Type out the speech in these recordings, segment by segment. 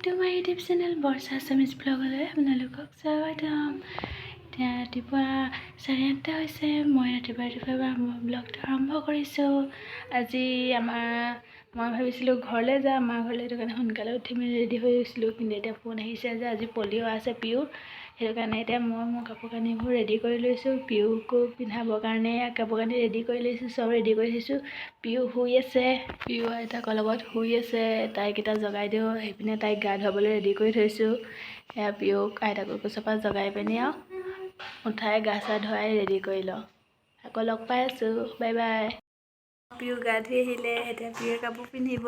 Two my YouTube channel Barsha Assamese ব্লগলৈ আপোনালোকক স্বাগতম। এতিয়া ৰাতিপুৱা 8:30 হৈছে। মই ৰাতিপুৱা ব্লগটো আৰম্ভ কৰিছোঁ। আজি মই ভাবিছিলোঁ ঘৰলৈ যাম, আমাৰ ঘৰলৈ। সেইটো কাৰণে সোনকালে উঠি মেলি ৰেডি হৈ গৈছিলোঁ, কিন্তু এতিয়া ফোন আহিছে যে আজি পলিঅ' আছে পিউৰ। সেইটো কাৰণে এতিয়া মই মোৰ কাপোৰ কানিবোৰ ৰেডি কৰি লৈছোঁ। পিউকো পিন্ধাবৰ কাৰণে কাপোৰ কানি ৰেডি কৰি লৈছোঁ, চব ৰেডি কৰি থৈছোঁ। পিউ শুই আছে, পিউ আইতাকৰ লগত শুই আছে। তাইক এতিয়া জগাই দিওঁ, সেইপিনে তাইক গা ধুৱাবলৈ ৰেডি কৰি থৈছোঁ। সেয়া পিউক আইতাকৰ কোচৰ পৰা জগাই পিনি আৰু উঠাই গা চা ধুৱাই ৰেডি কৰি লওঁ। আকৌ লগ পাই আছোঁ, বাই বাই। পিউ গা ধুই আহিলে, এতিয়া পিউৱে কাপোৰ পিন্ধিব।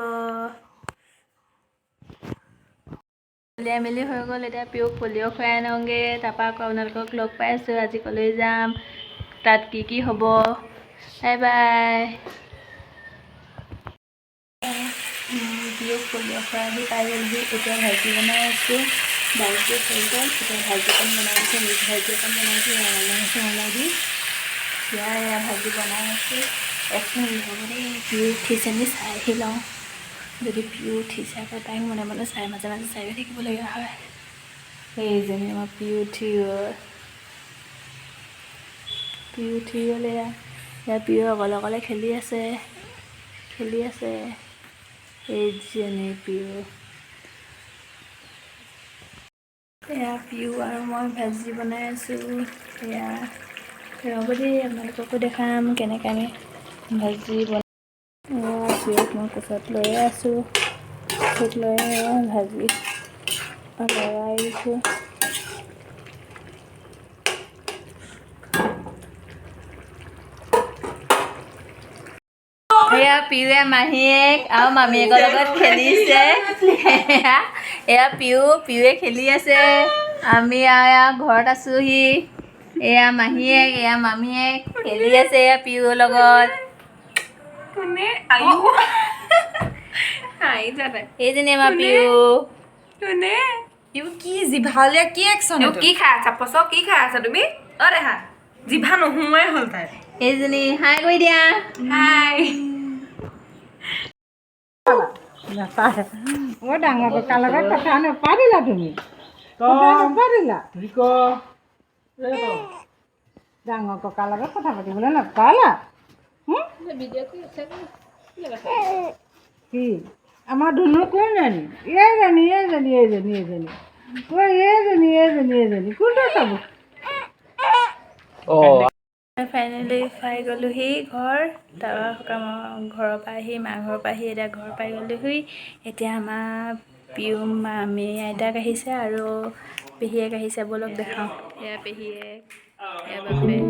উলিয়াই মেলি হৈ গ'ল, এতিয়া পিউক পলিঅ' খুৱাই আনোগৈ। তাৰপৰা আকৌ আপোনালোকক লগ পাই আছোঁ। আজি কলৈ যাম, তাত কি হ'ব, বাই বাই। পিউক পলিঅ' খুৱাই আহি পাই গ'লহি। এতিয়া ভাজি বনাই আছোঁ, দাইলটো হৈ গ'ল। এতিয়া ভাজি অকণ বনাই আছোঁ, মিক্স ভাজি অকণ বনাইছোঁ, ৰঙালাও দি। এয়া ভাজি বনাই আছোঁ। 1 মিনিট হ'ব দেই। পিউ উঠিছে নি চাই আহি লওঁ। যদি পিউ উঠিছে আকৌ তাইক মনে মনে মাজে মাজে চাই থাকিবলগীয়া হয়। এইজনী আমাৰ পিউ উঠি গ'ল। পিউ উঠি গ'ল। এয়া পিউ অকলে খেলি আছে। এইজনী পিউ। এয়া পিউ আৰু মই ভাজি বনাই আছোঁ। এয়া ৰ'ব দেই, আপোনালোককো দেখাম কেনেকৈ আমি ভাজি বনাই। পিউক মই কোচত লৈয়ে আছোঁ, লৈ ভাজি লৰাই দিছোঁ। এয়া পিউৱে মাহীয়েক আৰু মামীয়েকৰ লগত খেলিছে। এয়া পিউৱে খেলি আছে। আমি এয়া ঘৰত আছোঁহি। এয়া মাহীয়েক, এয়া মামীয়েক খেলি আছে এয়া পিউৰ লগত। এইজনী আমাৰ পিউ। কি জিভালীয়া কি একচন কি খাই আছা? পচক কি খাই আছা তুমি? অ দেহা জিভা নোসোমোৱাই হ'ল তাই। এইজনী হাই কৰি দিয়া। হাই। ডাঙৰ ককাৰ লগত কথা নাপাতিলা তুমি? নাপাতিলা? ডাঙৰ ককাৰ লগত কথা পাতিবলৈ নাপালা? কি আমাৰ ধুনু কোনজনী? এইজনী কোনটো চাব? ফাইনেলি পাই গ'লোহি ঘৰ। তাৰপৰা ঘৰৰ পৰা আহি এতিয়া ঘৰ পাই গ'লোহি। এতিয়া আমাৰ পিউ মামী আইতাক আহিছে আৰু পেহীয়েক আহিছে। ব'লক দেখাওঁ। এয়া পেহীয়েক, এয়া বাপেক।